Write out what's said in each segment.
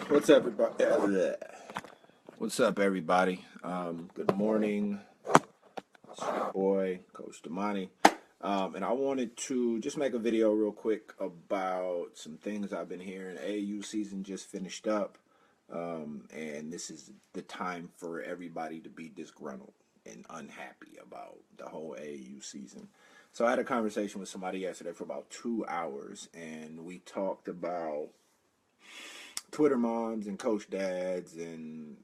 What's up, everybody? What's up, everybody? Good morning. It's your boy, Coach Damany. And I wanted to just make a video real quick about some things I've been hearing. AAU season just finished up, and this is the time for everybody to be disgruntled and unhappy about the whole AAU season. So I had a conversation with somebody yesterday for about 2 hours, and we talked about Twitter moms and coach dads and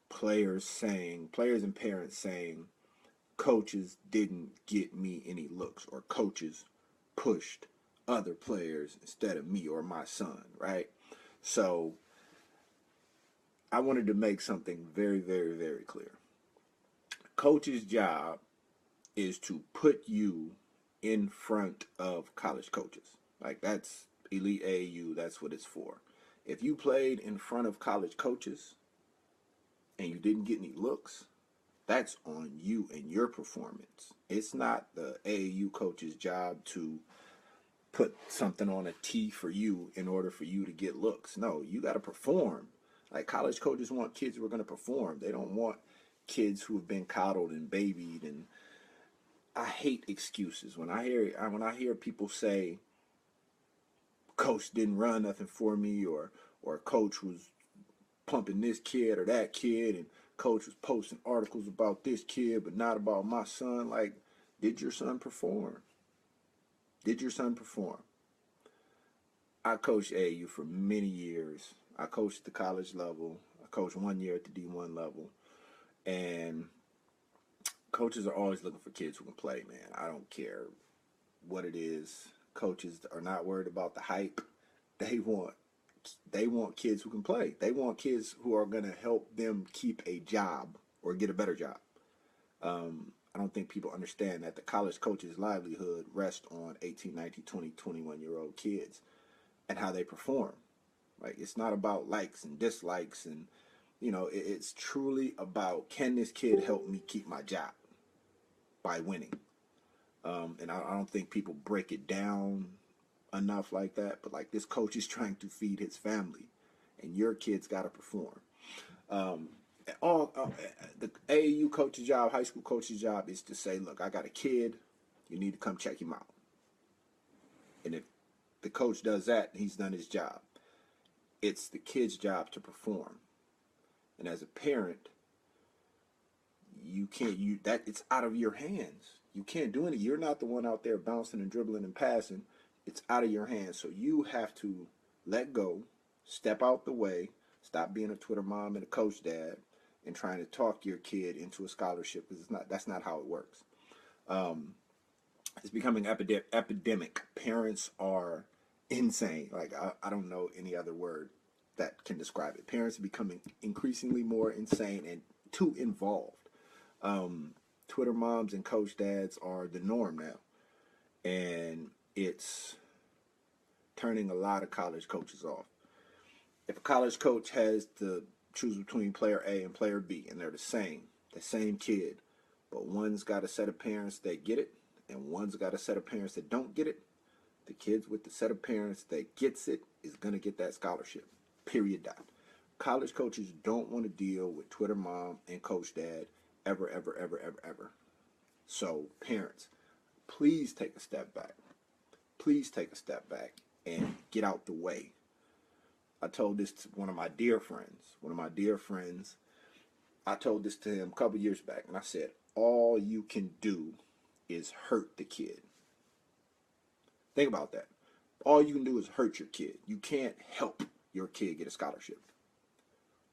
players and parents saying coaches didn't get me any looks, or coaches pushed other players instead of me or my son, right? So I wanted to make something very, very, very clear. Coach's job is to put you in front of college coaches. Like, that's elite AAU, that's what it's for. If you played in front of college coaches and you didn't get any looks, that's on you and your performance. It's not the AAU coach's job to put something on a tee for you in order for you to get looks. No, you got to perform. Like, college coaches want kids who are going to perform. They don't want kids who have been coddled and babied. And I hate excuses when I hear people say coach didn't run nothing for me, or coach was pumping this kid or that kid, and coach was posting articles about this kid but not about my son. Like, did your son perform? Did your son perform? I coached AAU for many years. I coached at the college level. I coached 1 year at the D1 level. And coaches are always looking for kids who can play, man. I don't care what it is. Coaches are not worried about the hype. They want kids who can play. They want kids who are going to help them keep a job or get a better job. I don't think people understand that the college coach's livelihood rests on 18, 19, 20, 21-year-old kids and how they perform. Like, it's not about likes and dislikes, and it's truly about, can this kid help me keep my job by winning? And I don't think people break it down enough like that. But, like, this coach is trying to feed his family, and your kid's got to perform. The AAU coach's job, high school coach's job, is to say, look, I got a kid, you need to come check him out. And if the coach does that, he's done his job. It's the kid's job to perform. And as a parent, it's out of your hands. You can't do anything. You're not the one out there bouncing and dribbling and passing. It's out of your hands. So you have to let go, step out the way, stop being a Twitter mom and a coach dad, and trying to talk your kid into a scholarship, because that's not how it works. It's becoming epidemic. Parents are insane. Like, I don't know any other word that can describe it. Parents are becoming increasingly more insane and too involved. Twitter moms and coach dads are the norm now, and it's turning a lot of college coaches off. If a college coach has to choose between player A and player B, and they're the same kid, but one's got a set of parents that get it, and one's got a set of parents that don't get it, the kids with the set of parents that gets it is going to get that scholarship. Period. Dot. College coaches don't want to deal with Twitter mom and coach dad ever, ever, ever, ever, ever. So, parents, please take a step back. Please take a step back and get out the way. I told this to one of my dear friends. I told this to him a couple years back, and I said, all you can do is hurt the kid. Think about that. All you can do is hurt your kid. You can't help your kid get a scholarship.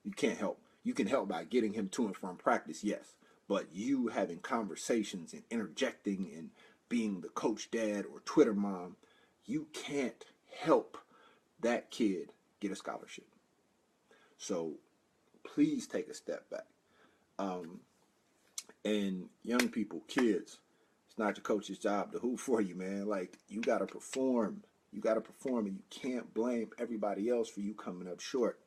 You can't help. You can help by getting him to and from practice, yes. But you having conversations and interjecting and being the coach dad or Twitter mom, you can't help that kid get a scholarship. So please take a step back. And young people, kids, it's not your coach's job to hoop for you, man. Like, you got to perform. You got to perform, and you can't blame everybody else for you coming up short.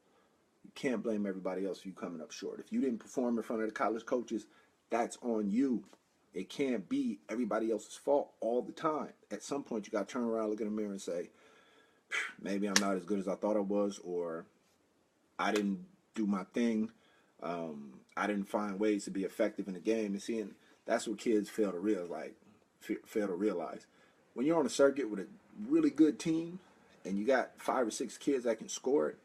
You can't blame everybody else for you coming up short. If you didn't perform in front of the college coaches, that's on you. It can't be everybody else's fault all the time. At some point, you got to turn around, look in the mirror, and say, maybe I'm not as good as I thought I was, or I didn't do my thing. I didn't find ways to be effective in the game. And seeing that's what kids fail to realize. Fail to realize when you're on a circuit with a really good team, and you got 5 or 6 kids that can score it.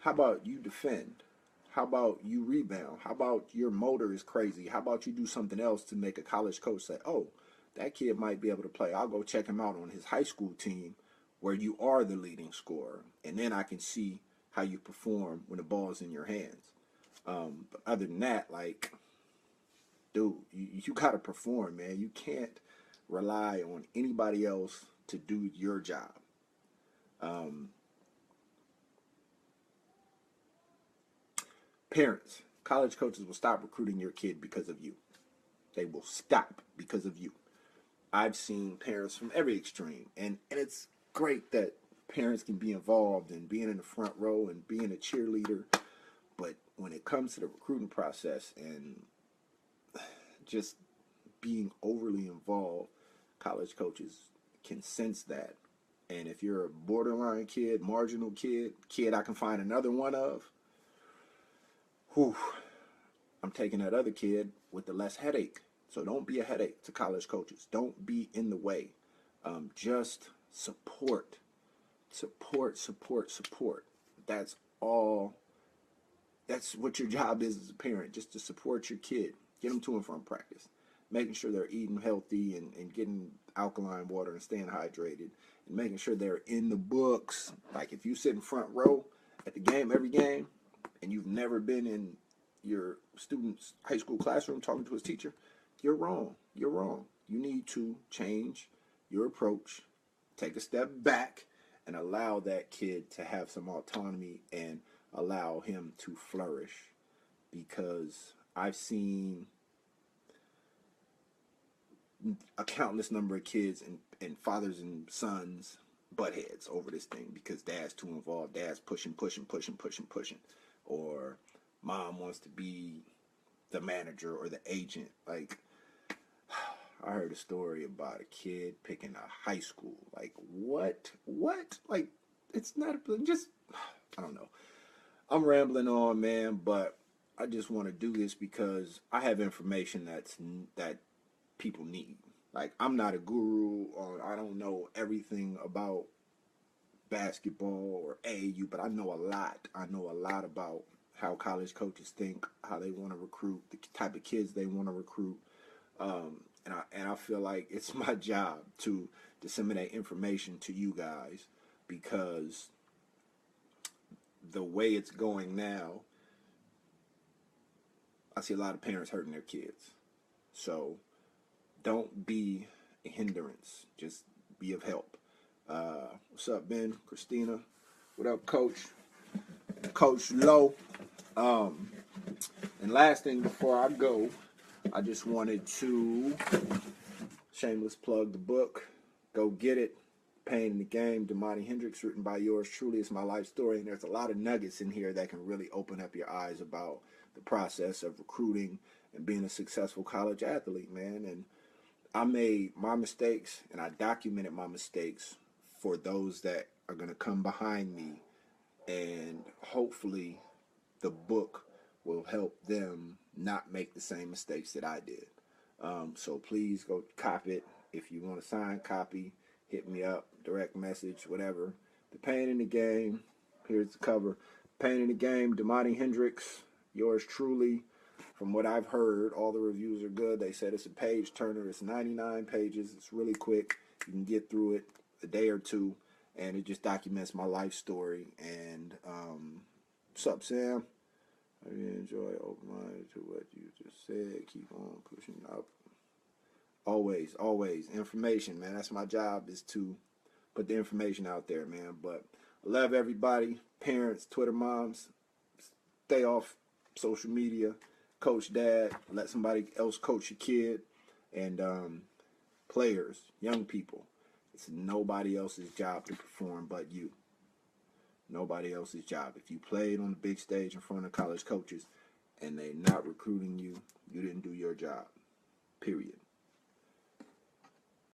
How about you defend? How about you rebound? How about your motor is crazy? How about you do something else to make a college coach say, "Oh, that kid might be able to play. I'll go check him out on his high school team where you are the leading scorer, and then I can see how you perform when the ball's in your hands." But other than that, like, dude, you got to perform, man. You can't rely on anybody else to do your job. Um, Parents, college coaches will stop recruiting your kid because of you. They will stop because of you. I've seen parents from every extreme, and it's great that parents can be involved in being in the front row and being a cheerleader. But when it comes to the recruiting process and just being overly involved, college coaches can sense that. And if you're a borderline kid, marginal kid I can find another one of, whew, I'm taking that other kid with the less headache. So don't be a headache to college coaches. Don't be in the way. Just support. Support, support, support. That's all. That's what your job is as a parent, just to support your kid. Get them to and from practice. Making sure they're eating healthy and getting alkaline water and staying hydrated. And making sure they're in the books. Like if you sit in front row at the game, every game, and you've never been in your student's high school classroom talking to his teacher, you're wrong. You're wrong. You need to change your approach, take a step back, and allow that kid to have some autonomy and allow him to flourish. Because I've seen a countless number of kids and fathers and sons butt heads over this thing because dad's too involved. Dad's pushing, or mom wants to be the manager or the agent. Like, I heard a story about a kid picking a high school. Like, what? Like, it's not just, I don't know. I'm rambling on, man, but I just want to do this because I have information that people need. Like, I'm not a guru, or I don't know everything about basketball or AAU, but I know a lot. I know a lot about how college coaches think, how they want to recruit, the type of kids they want to recruit. And I feel like it's my job to disseminate information to you guys because the way it's going now, I see a lot of parents hurting their kids. So don't be a hindrance. Just be of help. What's up, Ben? Christina? What up, Coach? Coach Lowe. And last thing before I go, I just wanted to shameless plug the book. Go get it. Pain in the Game, Damany Hendrix, written by yours truly. It's my life story, and there's a lot of nuggets in here that can really open up your eyes about the process of recruiting and being a successful college athlete, man. And I made my mistakes, and I documented my mistakes for those that are going to come behind me, and hopefully the book will help them not make the same mistakes that I did. So please go cop it. If you want a signed copy, hit me up, direct message, whatever. The Pain in the Game. Here's the cover. Pain in the Game, Damany Hendrix, yours truly. From what I've heard, all the reviews are good. They said it's a page turner. It's 99 pages. It's really quick. You can get through it a day or two, and it just documents my life story. And what's up, Sam? I really enjoy open-minded to what you just said. Keep on pushing up. Always, always. Information, man. That's my job, is to put the information out there, man. But I love everybody. Parents, Twitter moms, stay off social media. Coach dad. Let somebody else coach your kid. And players, young people. It's nobody else's job to perform but you. Nobody else's job. If you played on the big stage in front of college coaches and they're not recruiting you, you didn't do your job. Period.